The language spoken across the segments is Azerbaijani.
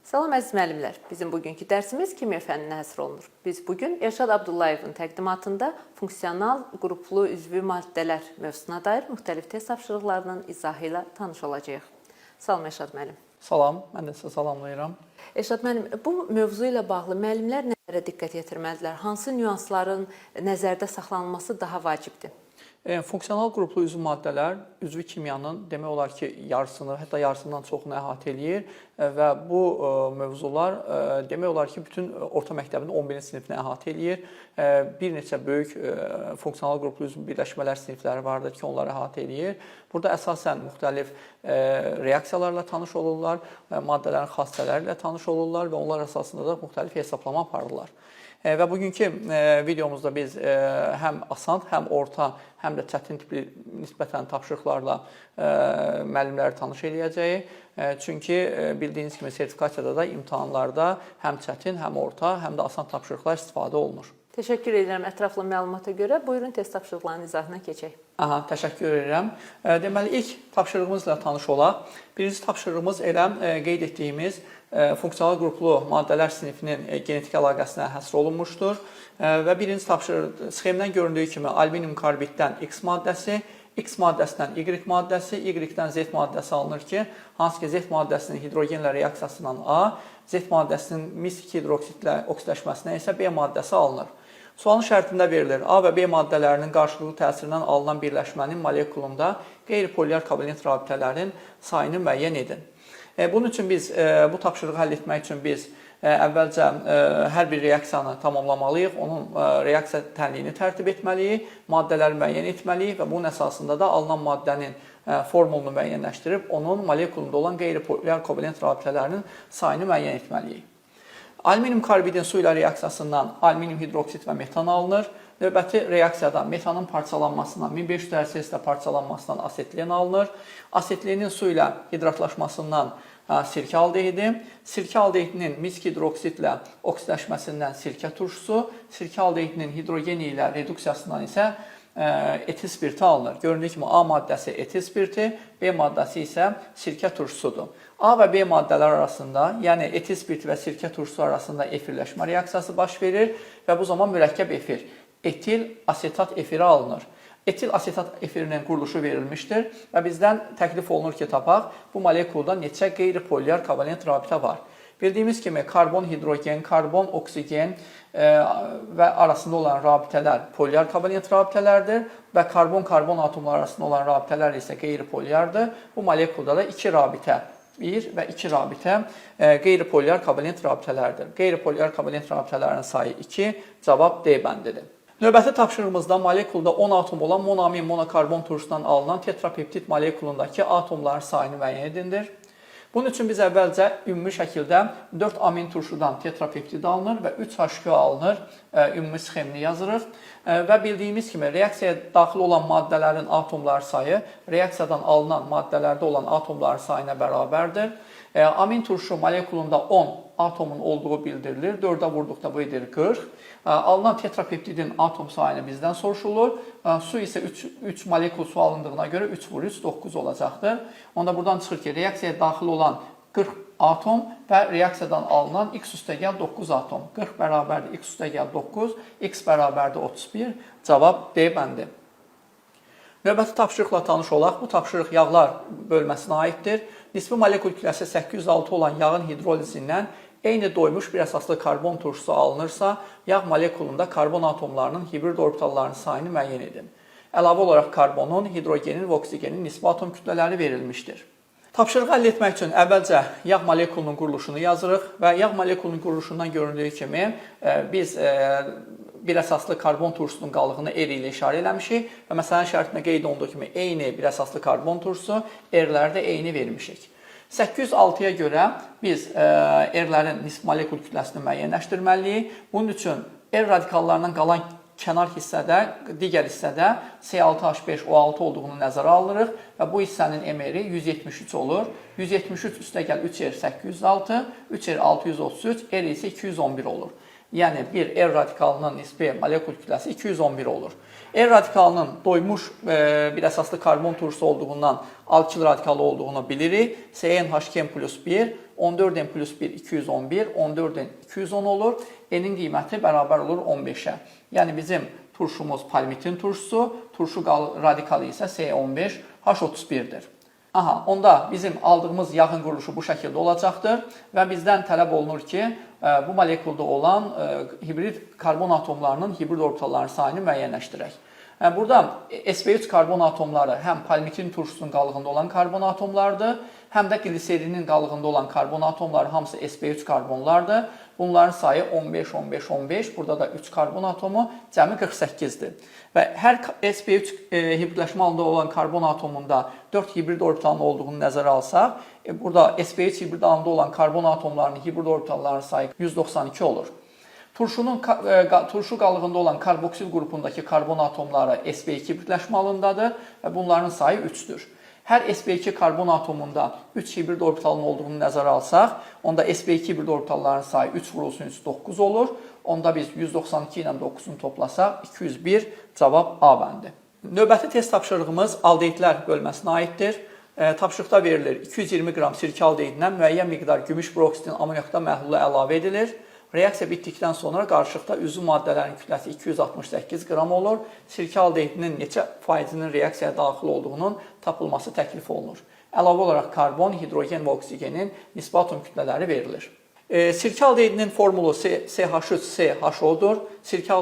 Salam əziz müəllimlər. Bizim bugünkü dərsimiz kimya fənninə həsr olunur. Biz bugün Elşad Abdullayevin təqdimatında funksional qruplu üzvü maddələr mövzusuna dair müxtəlif test tapşırıqlarının izahı ilə tanış olacağıq. Salam Elşad müəllim. Salam, mən də sizə salamlayıram. Elşad müəllim, bu mövzu ilə bağlı müəllimlər nələrə diqqət yetirməlidirlər? Hansı nüansların nəzərdə saxlanılması daha vacibdir? Funksional qruplu üzvü maddələr üzvü kimyanın demək olar ki, yarısını, hətta yarısından çoxunu əhatə eləyir və bu mövzular demək olar ki, bütün orta məktəbin 11-ci sinifini əhatə eləyir. Bir neçə böyük funksional qruplu üzvü birləşmələr sinifləri vardır ki, onları əhatə eləyir. Burada əsasən müxtəlif reaksiyalarla tanış olurlar, maddələrin xassələri ilə tanış olurlar və onlar əsasında da müxtəlif hesablama aparırlar. Və bugünkü videomuzda biz həm asan, həm orta, həm də çətin tipli nisbətən tapşırıqlarla müəllimləri tanış eləyəcəyik. Çünki bildiyiniz kimi sertifikasiyada da imtahanlarda həm çətin, həm orta, həm də asan tapşırıqlar istifadə olunur. Təşəkkür edirəm ətraflı məlumata görə. Buyurun test tapşırıqlarının izahına keçək. Təşəkkür edirəm. Deməli, ilk tapşırığımızla tanış olaq. Birinci tapşırığımız elə qeyd etdiyimiz funksional qruplu maddələr sinifinin genetik əlaqəsinə həsr olunmuşdur. Və birinci tapşırıq sxemdən göründüyü kimi alüminium karbiddən X maddəsi, X maddəsindən Y maddəsi, Y-dən Z maddəsi alınır ki, hansı ki Z maddəsinin hidrogenlə reaksiyasından A, Z maddəsinin mis-2 hidroksidlə oksidləşməsindən isə B maddəsi alınır. Sualın şərtində verilir, A və B maddələrinin qarşılıqlı təsirindən alınan birləşmənin molekulunda qeyri-polyar kovalent rabitələrin sayını müəyyən edin. Bunun üçün biz, bu tapşırığı həll etmək üçün biz əvvəlcə hər bir reaksiyanı tamamlamalıyıq, onun reaksiya tənliyini tərtib etməliyik, maddələri müəyyən etməliyik və bunun əsasında da alınan maddənin formulunu müəyyənləşdirib, onun molekulunda olan qeyri-polyar kovalent rabitələrinin sayını müəyyən etməliyik. Alüminium karbidin su ilə reaksiyasından alüminium hidroksid və metan alınır. Növbəti reaksiyada metanın parçalanmasından, 1500 dərəcə parçalanmasından asetlen alınır. Asetlenin su ilə hidratlaşmasından sirkə aldehidi, sirkə aldehidinin mis-2 hidroksidlə oksidləşməsindən sirkə turşusu, sirkə aldehidinin hidrogen ilə reduksiyasından isə etil spirti alınır. Göründüyü kimi A maddəsi etil spirti, B maddəsi isə sirkə turşusudur. A və B maddələr arasında, yəni etil spirti və sirkə turşusu arasında efirləşmə reaksiyası baş verir və bu zaman mürəkkəb efir, etil asetat efiri alınır. Etil asetat efirinin quruluşu verilmişdir və bizdən təklif olunur ki, tapaq, bu molekulda neçə qeyri-polyar kovalent rabitə var. Bildiyimiz kimi karbon, hidrogen, karbon, oksigen və arasında olan rabitələr polyar kovalent rabitələrdir və karbon-karbon atomları arasında olan rabitələr isə qeyri-polyardır. Bu molekulda da 2 rabitə, 1 və 2 rabitə qeyri-polyar kovalent rabitələrdir. Qeyri-polyar kovalent rabitələrin sayı 2, cavab D bəndidir. Növbəti tapşırığımızda molekulda 10 atom olan monoamin monokarbon turşusundan alınan tetrapeptid molekulundakı atomların sayını müəyyən edindir. Bunun üçün biz əvvəlcə ümumi şəkildə 4 amin turşudan tetrapeptid alınır və 3 H2O alınır, ümumi sxemini yazırıq. Və bildiyimiz kimi reaksiyaya daxil olan maddələrin atomlar sayı reaksiyadan alınan maddələrdə olan atomlar sayına bərabərdir. Amin turşu molekulunda 10 atomun olduğu bildirilir. 4-ə vurduqda bu edir 40. Alınan tetrapeptidin atom sayını bizdən soruşulur. Su isə 3 molekul su alındığına görə 3 vur 3, 9 olacaqdır. Onda buradan çıxır ki, reaksiyaya daxil olan 40 atom və reaksiyadan alınan x üstəgəl 9 atom. 40 bərabərdir x üstəgəl 9, x bərabərdir 31. Cavab D bəndi. Növbəti tapşırıqla tanış olaq. Bu tapşırıq yağlar bölməsinə aiddir. Nisbi molekul kütləsi 806 olan yağın hidrolizindən eyni doymuş bir əsaslı karbon turşusu alınırsa, yağ molekulunda karbon atomlarının hibrid orbitallarının sayını müəyyən edin. Əlavə olaraq karbonun, hidrogenin və oksigenin nisbi atom kütlələri verilmişdir. Tapşırığı həll etmək üçün əvvəlcə yağ molekulunun quruluşunu yazırıq və yağ molekulunun quruluşundan göründüyü kimi biz bir əsaslı karbon turşusunun qaldığını R ilə işarə eləmişik və məsələnin şərtində qeyd olunduğu kimi eyni bir əsaslı karbon turşusu, R-ləri də eyni vermişik. 806-ya görə biz R-lərin nisbi molekul kütləsini müəyyənləşdirməliyik. Bunun üçün R radikallarından qalan kənar hissədə, digər hissədə C6H5O6 olduğunu nəzərə alırıq və bu hissənin MR-i 173 olur. 173 üstəgəl 3R 806, 3R 633, R isə 211 olur. Yəni bir R radikalının nisbi molekul kütləsi 211 olur. R radikalının doymuş bir əsaslı karbon turşusu olduğundan alkil radikalı olduğunu bilirik. CnH2+ 1, 14n plus 1 211, 14n 210 olur. N'in qiyməti bərabər olur 15-ə. Yəni bizim turşumuz palmitin turşusu, turşu radikalı isə C15, H31-dir. Aha, onda bizim aldığımız yağın quruluşu bu şəkildə olacaqdır və bizdən tələb olunur ki, bu molekulda olan hibrid karbon atomlarının hibrid orbitallarının sayını müəyyənləşdirək. Burada sp3 karbon atomları həm palmitin turşusunun qalığında olan karbon atomlardır, həm də gliserinin qalığında olan karbon atomları hamısı sp3 karbonlardır. Bunların sayı 15, 15, 15. Burada da 3 karbon atomu cəmi 48-dir. Və hər sp3 hibridləşmə halında olan karbon atomunda 4 hibrid orbitalının olduğunu nəzərə alsaq, burada sp3 hibrid halında olan karbon atomlarının hibrid orbitallarının sayı 192 olur. Turşu qalığında olan karboksil qrupundakı karbon atomları sp2 hibridləşmə halındadır və bunların sayı 3-dür. Hər sp2 karbon atomunda 3 hibrid orbitalının olduğunu nəzərə alsaq, onda sp2 hibrid orbitalların sayı 3 vurulsun 3 9 olur. Onda biz 192 ilə 9-unu toplasaq 201, cavab A bəndi. Növbəti test tapşırığımız aldehidlər bölməsinə aiddir. Tapşırıqda verilir 220 qram sirkə aldehidinə müəyyən miqdar gümüş peroksidin amoniakda məhlulu əlavə edilir. Reaksiya bitdikdən sonra qarışıqda üzvü maddələrin kütləsi 268 qram olur. Sirkə aldehidinin neçə faizinin reaksiyaya daxil olduğunun tapılması təklif olunur. Əlavə olaraq karbon, hidrogen və oksigenin nisbi atom kütlələri verilir. Sirkə aldehidinin formulu CH3CHO-dur. Sirkə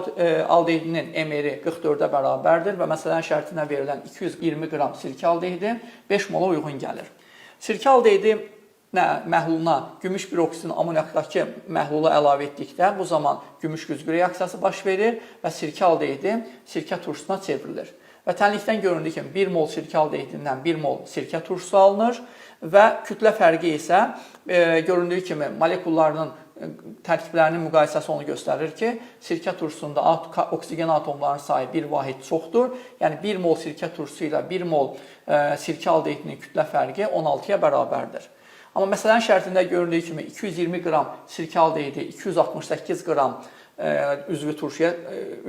aldehidinin MR-i 44-ə bərabərdir və məsələnin şərtinə verilən 220 qram sirkə aldehidi 5 mola uyğun gəlir. Sirkə aldehidi məhluluna gümüş peroksidin amoniakdakı məhlulu əlavə etdikdə bu zaman gümüş güzgü reaksiyası baş verir və sirkə aldehidi sirkə turşusuna çevrilir. Və tənlikdən göründüyü kimi 1 mol sirkə aldehidindən 1 mol sirkə turşusu alınır və kütlə fərqi isə göründüyü kimi molekullarının tərkiblərinin müqayisəsi onu göstərir ki, sirkə turşusunda oksigen atomlarının sayı bir vahid çoxdur. Yəni 1 mol sirkə turşusu ilə 1 mol sirkə aldehidinin kütlə fərqi 16-ya bərabərdir. Amma məsələnin şərtində göründüyü kimi 220 qram sirkə aldehidi 268 qram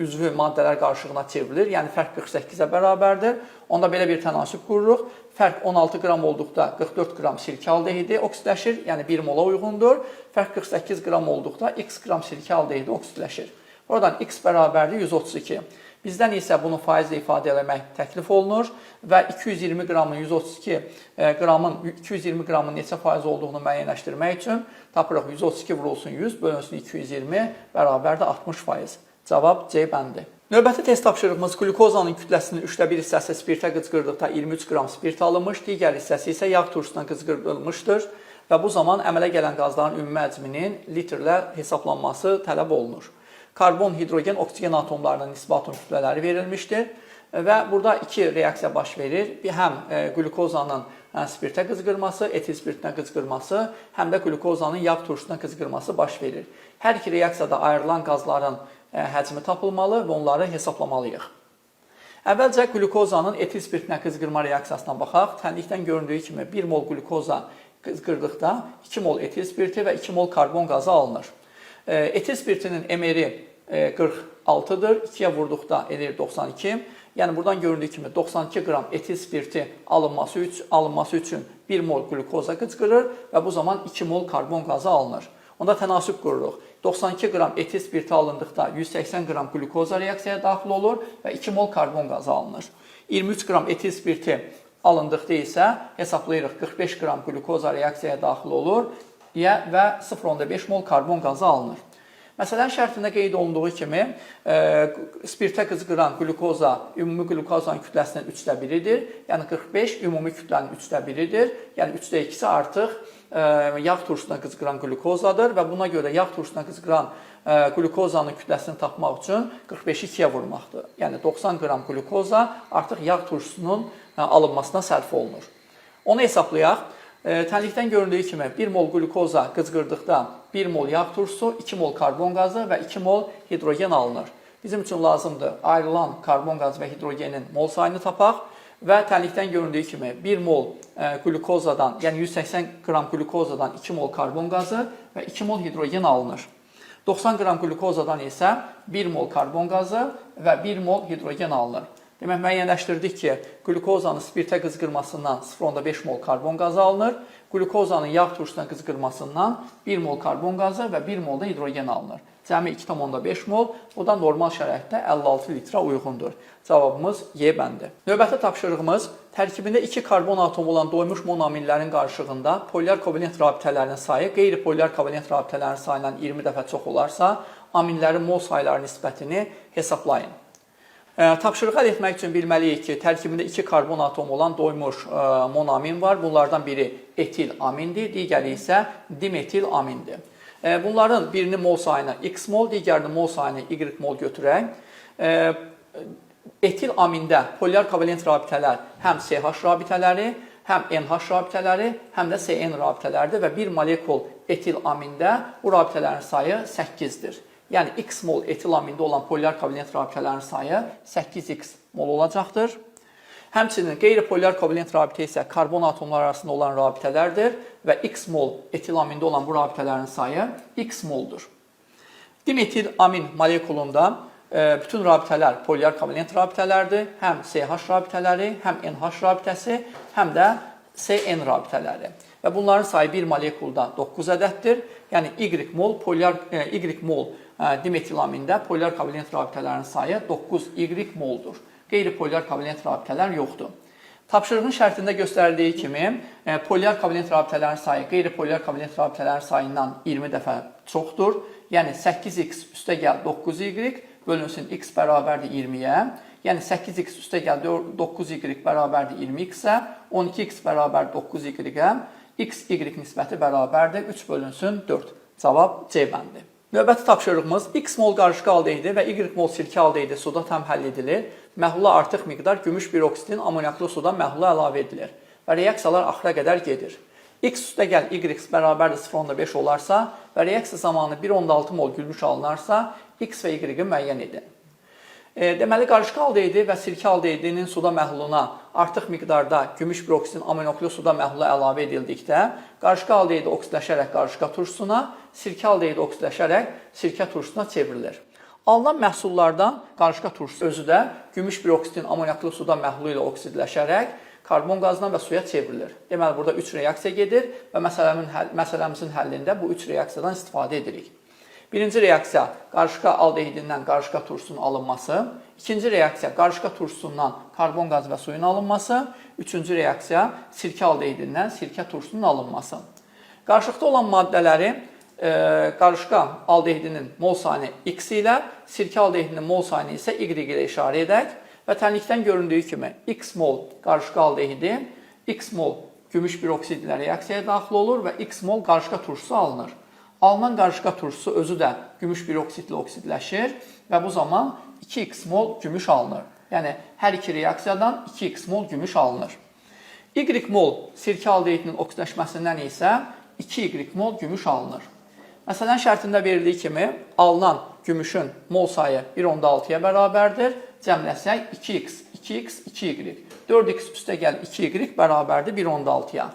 üzvü maddələr qarışığına çevrilir. Yəni fərq 48-ə bərabərdir. Onda belə bir tənasüb qururuq. Fərq 16 qram olduqda 44 qram sirkə aldehidi oksidləşir. Yəni 1 mola uyğundur. Fərq 48 qram olduqda x qram sirkə aldehidi oksidləşir. Oradan x bərabərdir 132. Bizdən isə bunu faizlə ifadə etmək təklif olunur və 220 qramın neçə faiz olduğunu müəyyənləşdirmək üçün tapırıq 132 vurulsun 100 bölünsün 220 bərabərdir 60%. Cavab C bəndi. Növbəti test tapşırığımız glukozanın kütləsinin 1/3 hissəsi spirtə qıcqırdıqda 23 qram spirt alınmış, digər hissəsi isə yağ turşusuna qıcqırdılmışdır və bu zaman əmələ gələn qazların ümumi həcminin litrlə hesablanması tələb olunur. Karbon, hidrogen, oksigen atomlarının nisbi atom kütlələri verilmişdir və burada iki reaksiya baş verir. Həm glukozanın spirtə qıcqırması, etil spirtinə qıcqırması, həm də glukozanın yağ turşusuna qıcqırması baş verir. Hər iki reaksiyada ayrılan qazların həcmi tapılmalı və onları hesablamalıyıq. Əvvəlcə glukozanın etil spirtinə qıcqırma reaksiyasına baxaq. Tənlikdən göründüyü kimi 1 mol glukoza qıcqırdıqda 2 mol etil spirti və 2 mol karbon qazı alınır. Etil spirtinin MR-i 46-dır. 2-yə vurduqda elir 92. Yəni buradan göründüyü kimi 92 qram etil spirti alınması üçün 1 mol glukoza qıcqırır və bu zaman 2 mol karbon qazı alınır. Onda tənasüb qururuq. 92 qram etil spirti alındıqda 180 qram glukoza reaksiyaya daxil olur və 2 mol karbon qazı alınır. 23 qram etil spirti alındıqda isə hesablayırıq 45 qram glukoza reaksiyaya daxil olur və 0,5 mol karbon qazı alınır. Məsələnin şərtində qeyd olunduğu kimi spirtə qıcqıran glukoza ümumi glukozanın kütləsinin 1/3-dir. Yəni 45 ümumi kütlənin 1/3-dir. Yəni 3/2-si artıq yağ turşusuna qıcqıran glukozadır və buna görə yağ turşusuna qıcqıran glukozanın kütləsini tapmaq üçün 45-i 2-yə vurmaqdır. Yəni 90 qram glukoza artıq yağ turşusunun alınmasına sərf olunur. Onu hesablayaq. Tənlikdən göründüyü kimi 1 mol glukoza qıcqırdıqda 1 mol yağ turşusu, 2 mol karbon qazı və 2 mol hidrogen alınır. Bizim üçün lazımdır ayrılan karbon qazı və hidrogenin mol sayını tapaq və tənlikdən göründüyü kimi 1 mol glukozadan, yəni 180 qram glukozadan 2 mol karbon qazı və 2 mol hidrogen alınır. 90 qram glukozadan isə 1 mol karbon qazı və 1 mol hidrogen alınır. Demək, müəyyənləşdirdik ki, qlukozanın spirtə qızqırmasından 0,5 mol karbon qazı alınır, qlukozanın yağ turşusuna qızqırmasından 1 mol karbon qazı və 1 mol da hidrogen alınır. Cəmi 2,5 mol, bu da normal şəraitdə 56 litrə uyğundur. Cavabımız Y bəndi. Növbəti tapşırığımız tərkibində 2 karbon atomu olan doymuş monoamillərin qarşılığında polyar kovalent rabitələrinin sayı qeyri-polyar kovalent rabitələrin sayından 20 dəfə çox olarsa, amillərin mol sayları nisbətini hesablayın. Tapşırığı əldə etmək üçün bilməliyik ki, tərkibində 2 karbon atomu olan doymuş monoamin var. Bunlardan biri etil amindir, digəri isə dimetil amindir. Bunların birinin mol sayını x mol, digərinin mol sayını y mol götürək. Etil amində polyar kovalent rabitələr həm CH rabitələri, həm NH rabitələri, həm də CN rabitələridir və bir molekul etil amində bu rabitələrin sayı 8-dir. Yəni, x mol etil amində olan polyar kovalent rabitələrin sayı 8x mol olacaqdır. Həmçinin qeyri-polyar kovalent rabitə isə karbon atomları arasında olan rabitələrdir və x mol etil amində olan bu rabitələrin sayı x moldur. Dimetil amin molekulunda bütün rabitələr polyar kovalent rabitələrdir. Həm CH rabitələri, həm NH rabitəsi, həm də CN rabitələri. Və bunların sayı bir molekulda 9 ədəddir. Yəni, Y mol dimetil amində polyar kovalent rabitələrin sayı 9Y moldur. Qeyri-polyar kovalent rabitələr yoxdur. Tapşırığın şərtində göstərildiyi kimi, polyar kovalent rabitələrin sayı qeyri-polyar kovalent rabitələrin sayından 20 dəfə çoxdur. Yəni, 8x üstə gəl 9y bölünsün x bərabərdir 20-yə. Yəni, 8x üstə gəl 9y bərabərdir 20x-ə, 12x bərabər 9y-ə, x-y nisbəti bərabərdir 3 bölünsün 4. Cavab C bəndi. Növbəti tapşırığımız x mol qarışqa əldə edilir və y mol sirkə əldə edilir, suda tam həll edilir. Məhlula artıq miqdar gümüş piroksidin amoniaklı suda məhlula əlavə edilir və reaksiyalar axıra qədər gedir. X üstə gəl y bərabərdir 0,5 olarsa və reaksiya zamanı 1,6 mol gümüş alınarsa, x və y-i müəyyən edin. Deməli, qarışqa əldə edilir və sirkə əldə edilinin suda məhluluna artıq miqdarda gümüş piroksidin amoniaklı suda məhlula əlavə edildikdə, qarışqa əldə edilir oksidləşərək qarışqa turşusuna, sirkə əldə edilir oksidləşərək sirkə turşusuna çevrilir. Alınan məhsullardan qarışqa turşusu özü də gümüş piroksidin amoniaklı suda məhlulu ilə oksidləşərək karbon qazına və suya çevrilir. Deməli, burada 3 reaksiya gedir və məsələmizin həllində bu 3 reaksiyadan istifadə edirik. Birinci reaksiya qarışqa aldehiddən qarışqa turşusunun alınması, ikinci reaksiya qarışqa turşusundan karbon qazı və suyun alınması, üçüncü reaksiya sirkə aldehiddən sirkə turşusunun alınması. Qarışıqda olan maddələri qarışqa aldehidinin mol sayını x ilə, sirkə aldehidinin mol sayını isə y ilə işarə edək və tənlikdən göründüyü kimi x mol qarışqa aldehidi, x mol gümüş piroksid ilə reaksiyaya daxil olur və x mol qarışqa turşusu alınır. Alınan qarışqa turşusu özü də gümüş piroksidlə oksidləşir və bu zaman 2x mol gümüş alınır. Yəni, hər iki reaksiyadan 2x mol gümüş alınır. Y mol sirkə aldehidinin oksidləşməsindən isə 2y mol gümüş alınır. Məsələn, şərtində verildiyi kimi, alınan gümüşün mol sayı 1,6-ya bərabərdir. Cəmləsək 2x, 2x, 2y. 4x üstə gəl 2y bərabərdir 1,6-ya.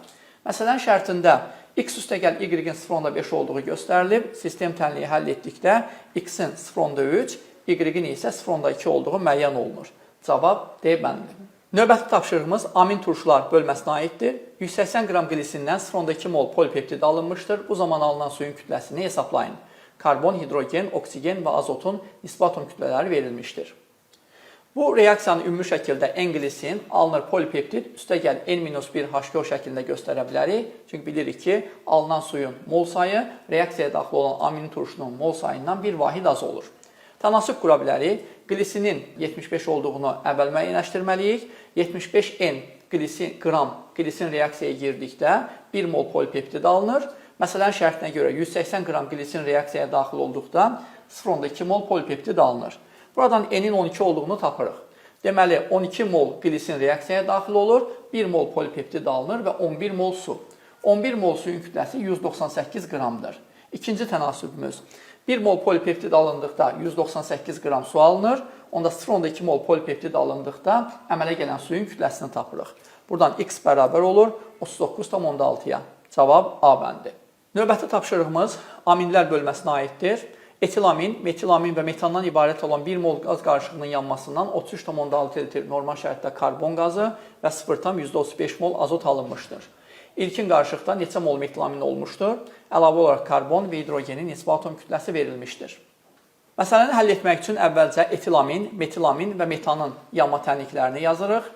Məsələn, şərtində x üstə gəl y-in 0,5 olduğu göstərilib. Sistem tənliyi həll etdikdə x-in 0,3, y-in isə 0,2 olduğu müəyyən olunur. Cavab D bəndi. Növbəti tapşırığımız amin turşular bölməsinə aiddir. 180 qram qlisindən 0,2 mol polipeptid alınmışdır. Bu zaman alınan suyun kütləsini hesablayın. Karbon, hidrogen, oksigen və azotun nisbi atom kütlələri verilmişdir. Bu reaksiyanı ümumi şəkildə N-glisin alınır polipeptid üstə gəl N-1 H2O şəklində göstərə bilərik. Çünki bilirik ki, alınan suyun mol sayı reaksiyaya daxil olan amin turşunun mol sayından bir vahid az olur. Tənasüb qura bilərik. Glisinin 75 olduğunu əvvəl müəyyənləşdirməliyik. 75 N qram glisin reaksiyaya girdikdə 1 mol polipeptid alınır. Məsələn, şərtinə görə 180 qram glisin reaksiyaya daxil olduqda 0,2 mol polipeptid alınır. Buradan N-in 12 olduğunu tapırıq. Deməli, 12 mol glisin reaksiyaya daxil olur, 1 mol polipeptid alınır və 11 mol su. 11 mol suyun kütləsi 198 qramdır. İkinci tənasübümüz. 1 mol polipeptid alındıqda 198 qram su alınır, onda 0,2 mol polipeptid alındıqda əmələ gələn suyun kütləsini tapırıq. Buradan x bərabər olur 39,6-ya. Cavab A bəndi. Növbəti tapşırığımız aminlər bölməsinə aiddir. Etilamin, metilamin və metandan ibarət olan 1 mol qaz qarışığının yanmasından 33,6 litr normal şəraitdə karbon qazı və 0,35 mol azot alınmışdır. İlkin qarışıqda neçə mol metilamin olmuşdur? Əlavə olaraq karbon və hidrogenin nisbi atom kütləsi verilmişdir. Məsələni həll etmək üçün əvvəlcə etilamin, metilamin və metanın yanma tənliklərini yazırıq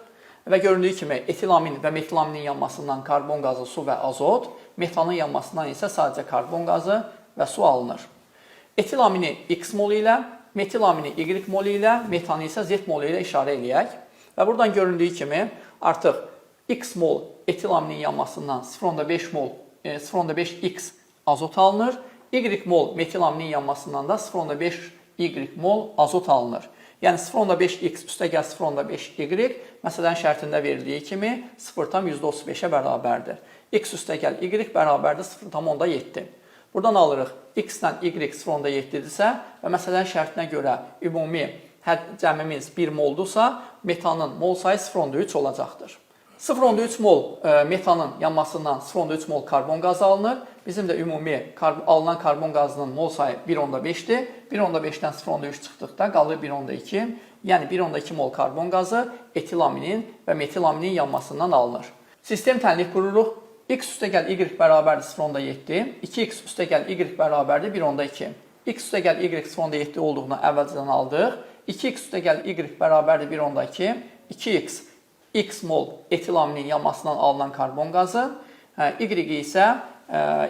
və göründüyü kimi etilamin və metilaminin yanmasından karbon qazı, su və azot, metanın yanmasından isə sadəcə karbon qazı və su alınır. Etilamini X mol ilə, metilamini Y mol ilə, metanı isə Z mol ilə işarə eləyək. Və buradan göründüyü kimi artıq X mol etilaminin yanmasından 0,5 mol, 0,5X azot alınır. Y mol metilaminin yanmasından da 0,5 Y mol azot alınır. Yəni 0,5X üstəgəl 0,5Y məsələn şərtində verildiyi kimi 0,35-ə bərabərdir. X üstəgəl Y bərabərdir 0,7. Buradan alırıq X-dən Y 0,7-dirsə və məsələn şərtinə görə ümumi cəmimiz 1 moldursa, metanın mol sayı 0,3 olacaqdır. 0,3 mol metanın yanmasından 0,3 mol karbon qazı alınır. Bizim də ümumi alınan karbon qazının mol sayı 1,5-dir. 1,5-dən 0,3 çıxdıqda qalır 1,2. Yəni 1,2 mol karbon qazı etilaminin və metilaminin yanmasından alınır. Sistem tənlik qururuq. X üstəgəl Y bərabərdir 0,7. 2X üstəgəl Y bərabərdir 1,2. X üstəgəl Y 0,7 olduğunu əvvəlcədən aldıq. 2X üstəgəl Y bərabərdir 1,2. 2X X mol etilaminin yanmasından alınan karbon qazı, Y isə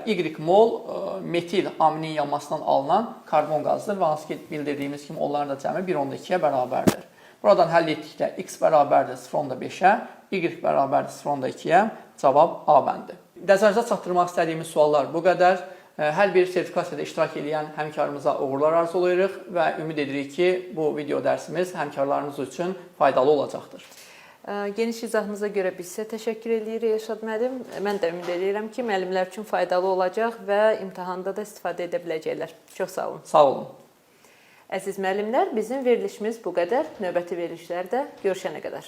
Y mol metil aminin yanmasından alınan karbon qazıdır və hansı ki bildirdiyimiz kimi onların da cəmi 1,2-yə bərabərdir. Buradan həll etdikdə X bərabərdir 0,5-ə, Y bərabərdir 0,2-yə, cavab A bəndi. Nəzərinizə çatdırmaq istədiyimiz suallar bu qədər. Hər bir sertifikasiyada iştirak edən həmkarımıza uğurlar arzulayırıq və ümid edirik ki, bu video dərsimiz həmkarlarınız üçün faydalı olacaqdır. Geniş izahınıza görə biz sizə təşəkkür edirik Elşad müəllim. Mən də ümid edirəm ki, müəllimlər üçün faydalı olacaq və imtahanda da istifadə edə biləcəklər. Çox sağ olun. Sağ olun. Əziz müəllimlər, bizim verilişimiz bu qədər. Növbəti verilişlərdə görüşənə qədər.